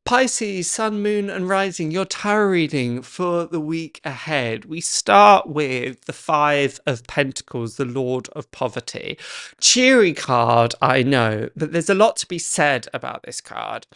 Pisces, Sun, Moon and Rising, your tarot reading for the week ahead. We start with the Five of Pentacles, the Lord of Poverty. Cheery card, I know, but there's a lot to be said about this card.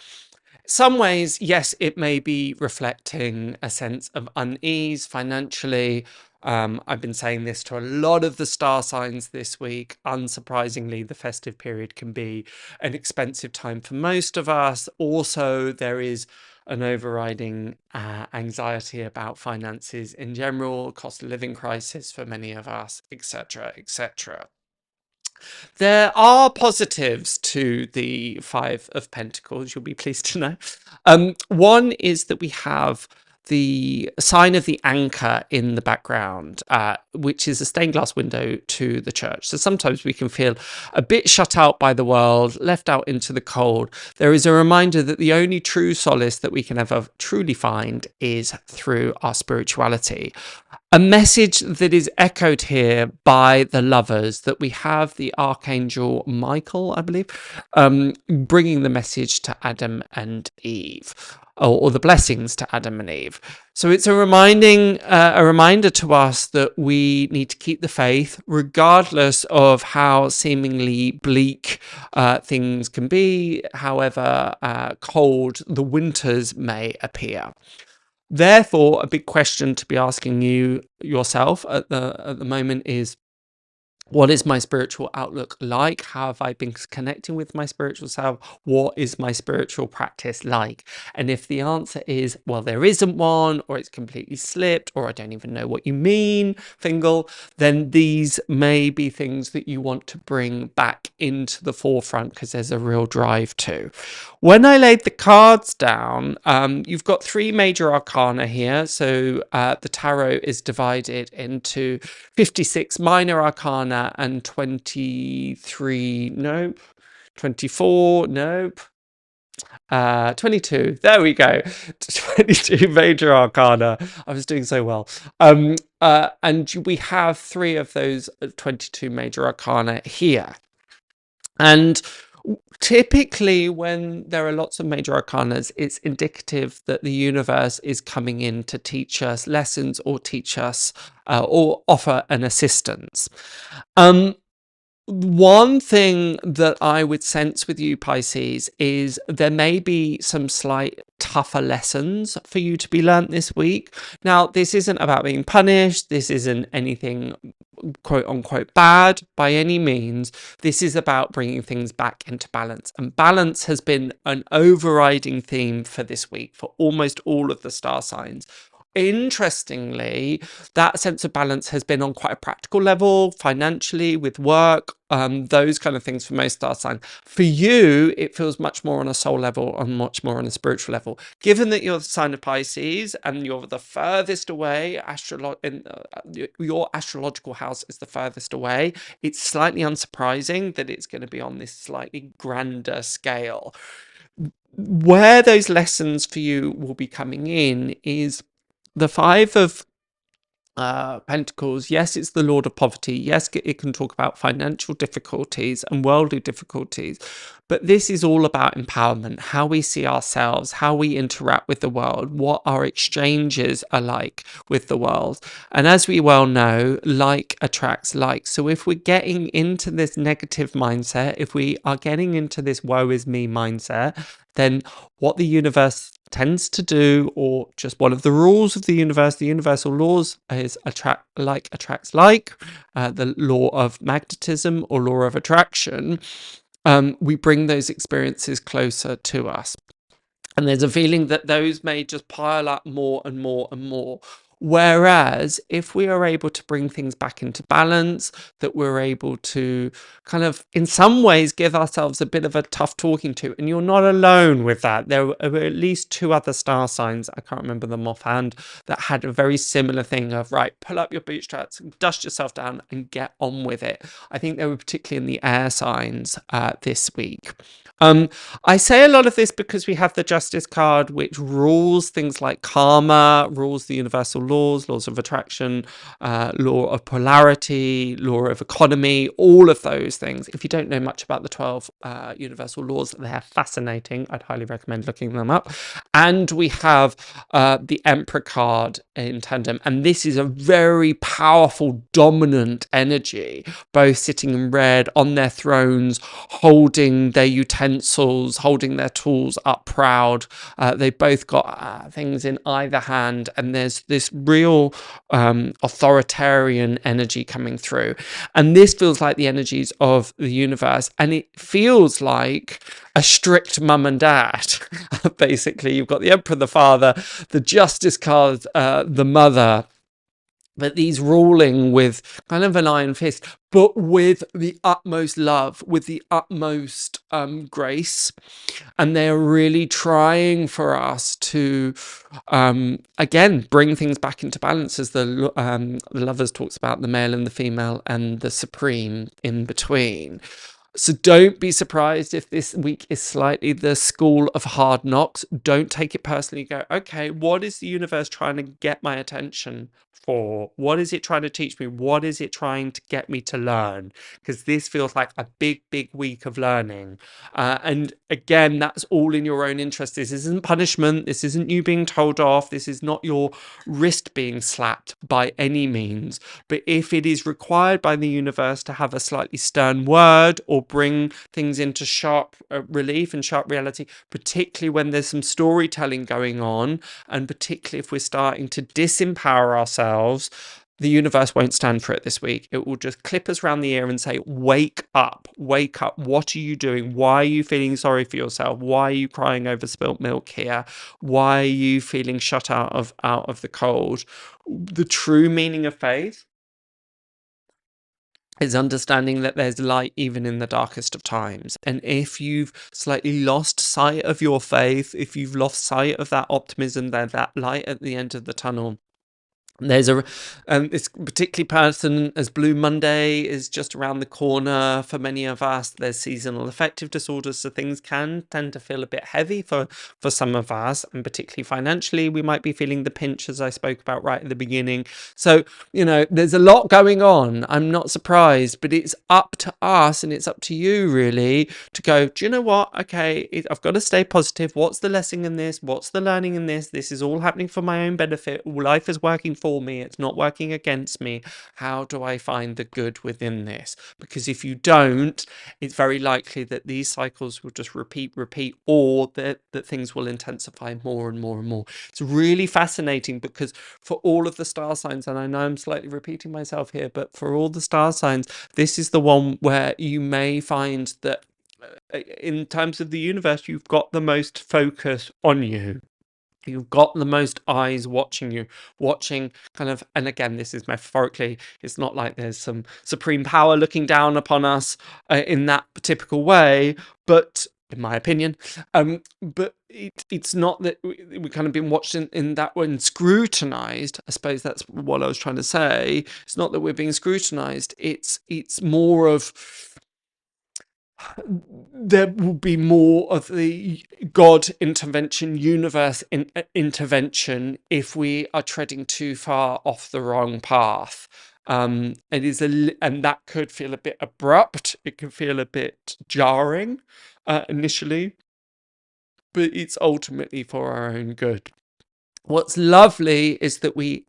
Some ways, yes, it may be reflecting a sense of unease financially. I've been saying this to a lot of the star signs this week. Unsurprisingly, the festive period can be an expensive time for most of us. Also, there is an overriding anxiety about finances in general, cost of living crisis for many of us, etc., etc. There are positives to the Five of Pentacles, you'll be pleased to know. One is that we have the sign of the anchor in the background, which is a stained glass window to the church. So sometimes we can feel a bit shut out by the world, left out into the cold. There is a reminder that the only true solace that we can ever truly find is through our spirituality. A message that is echoed here by the lovers, that we have the Archangel Michael, I believe, bringing the message to Adam and Eve, or the blessings to Adam and Eve. So it's a reminder to us that we need to keep the faith, regardless of how seemingly bleak things can be, however cold the winters may appear. Therefore, a big question to be asking yourself at the moment is, what is my spiritual outlook like? How have I been connecting with my spiritual self? What is my spiritual practice like? And if the answer is, well, there isn't one, or it's completely slipped, or I don't even know what you mean, Fiongal, then these may be things that you want to bring back into the forefront, because there's a real drive to. When I laid the cards down, you've got three major arcana here. So the tarot is divided into 56 minor arcana and 24, nope. 22, there we go. 22 major arcana. I was doing so well. And we have three of those 22 major arcana here. And typically, when there are lots of major arcanas, it's indicative that the universe is coming in to teach us lessons, or teach us or offer an assistance. One thing that I would sense with you, Pisces, is there may be some slight tougher lessons for you to be learnt this week. Now, this isn't about being punished. This isn't anything quote unquote bad by any means. This is about bringing things back into balance. And balance has been an overriding theme for this week for almost all of the star signs. Interestingly, that sense of balance has been on quite a practical level, financially, with work, those kind of things for most star signs. For you, it feels much more on a soul level and much more on a spiritual level. Given that you're the sign of Pisces and you're the furthest away, your astrological house is the furthest away, it's slightly unsurprising that it's going to be on this slightly grander scale. Where those lessons for you will be coming in is the Five of Pentacles. Yes, it's the Lord of Poverty. Yes, it can talk about financial difficulties and worldly difficulties, but this is all about empowerment, how we see ourselves, how we interact with the world, what our exchanges are like with the world. And as we well know, like attracts like. So if we're getting into this negative mindset, if we are getting into this woe is me mindset, then what the universe tends to do, or just one of the rules of the universe, the universal laws, is like attracts like, the law of magnetism or law of attraction. We bring those experiences closer to us. And there's a feeling that those may just pile up more and more and more. Whereas if we are able to bring things back into balance, that we're able to kind of, in some ways, give ourselves a bit of a tough talking to, and you're not alone with that. There were at least two other star signs, I can't remember them offhand, that had a very similar thing of, right, pull up your bootstraps, dust yourself down and get on with it. I think they were particularly in the air signs this week. I say a lot of this because we have the Justice card, which rules things like karma, rules the universal laws of attraction, law of polarity, law of economy, all of those things. If you don't know much about the 12 universal laws, they're fascinating. I'd highly recommend looking them up. And we have the Emperor card in tandem, and this is a very powerful, dominant energy, both sitting in red on their thrones, holding their utensils, holding their tools up proud. They've both got things in either hand, and there's this real authoritarian energy coming through. And this feels like the energies of the universe, and it feels like a strict mum and dad. Basically, you've got the Emperor, the father, the Justice card, the mother, but these ruling with kind of an iron fist, but with the utmost love, with the utmost grace. And they're really trying for us to, again, bring things back into balance, as the Lovers talks about the male and the female and the supreme in between. So don't be surprised if this week is slightly the school of hard knocks. Don't take it personally. Go, okay, what is the universe trying to get my attention for? What is it trying to teach me? What is it trying to get me to learn? Because this feels like a big, big week of learning. And again, that's all in your own interest. This isn't punishment. This isn't you being told off. This is not your wrist being slapped by any means. But if it is required by the universe to have a slightly stern word or bring things into sharp relief and sharp reality, particularly when there's some storytelling going on, and particularly if we're starting to disempower ourselves, the universe won't stand for it this week. It will just clip us around the ear and say, wake up, wake up. What are you doing? Why are you feeling sorry for yourself? Why are you crying over spilt milk here? Why are you feeling shut out of the cold? The true meaning of faith is understanding that there's light even in the darkest of times. And if you've slightly lost sight of your faith, if you've lost sight of that optimism, that light at the end of the tunnel, there's this particularly person, as Blue Monday is just around the corner for many of us. There's seasonal affective disorders, so things can tend to feel a bit heavy for some of us, and particularly financially, we might be feeling the pinch, as I spoke about right at the beginning. So, there's a lot going on. I'm not surprised, but it's up to us, and it's up to you really to go, do you know what? Okay, I've got to stay positive. What's the lesson in this? What's the learning in this? This is all happening for my own benefit. Life is working for me, it's not working against me. How do I find the good within this? Because if you don't, it's very likely that these cycles will just repeat, or that things will intensify more and more and more. It's really fascinating, because for all of the star signs, and I know I'm slightly repeating myself here, but for all the star signs, this is the one where you may find that in terms of the universe, you've got the most focus on you. You've got the most eyes watching you, watching kind of, and again, this is metaphorically, it's not like there's some supreme power looking down upon us in that typical way, but in my opinion, but it's not that we've kind of been watched in that way and scrutinized. I suppose that's what I was trying to say. It's not that we're being scrutinized. It's more of, there will be more of the God intervention, universe intervention, if we are treading too far off the wrong path. And that could feel a bit abrupt. It can feel a bit jarring initially, but it's ultimately for our own good. What's lovely is that we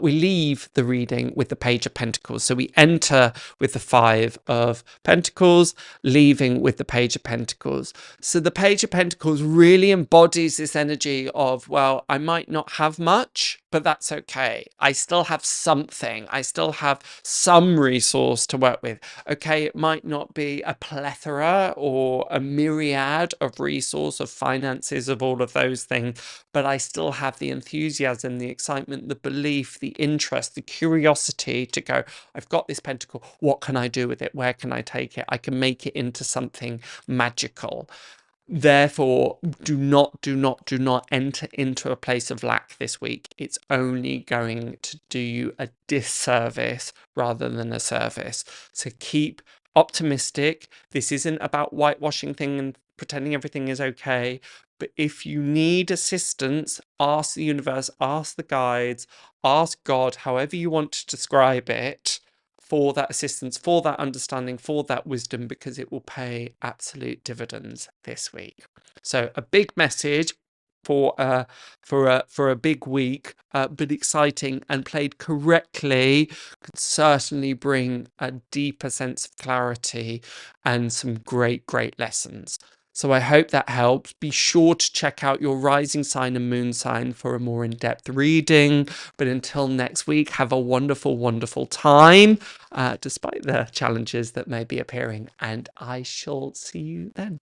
leave the reading with the Page of Pentacles. So we enter with the Five of Pentacles, leaving with the Page of Pentacles. So the Page of Pentacles really embodies this energy of, well, I might not have much, but that's okay. I still have something. I still have some resource to work with. Okay, it might not be a plethora or a myriad of resource, of finances, of all of those things, but I still have the enthusiasm, the excitement, the belief, the interest, the curiosity to go, I've got this pentacle. What can I do with it? Where can I take it? I can make it into something magical. Therefore, do not enter into a place of lack this week. It's only going to do you a disservice rather than a service. So keep optimistic. This isn't about whitewashing things and pretending everything is okay, But if you need assistance, ask the universe, ask the guides, ask God, however you want to describe it, for that assistance, for that understanding, for that wisdom, because it will pay absolute dividends this week. So a big message for a big week, but exciting, and played correctly could certainly bring a deeper sense of clarity and some great lessons. So I hope that helps. Be sure to check out your rising sign and moon sign for a more in-depth reading. But until next week, have a wonderful time, despite the challenges that may be appearing. And I shall see you then.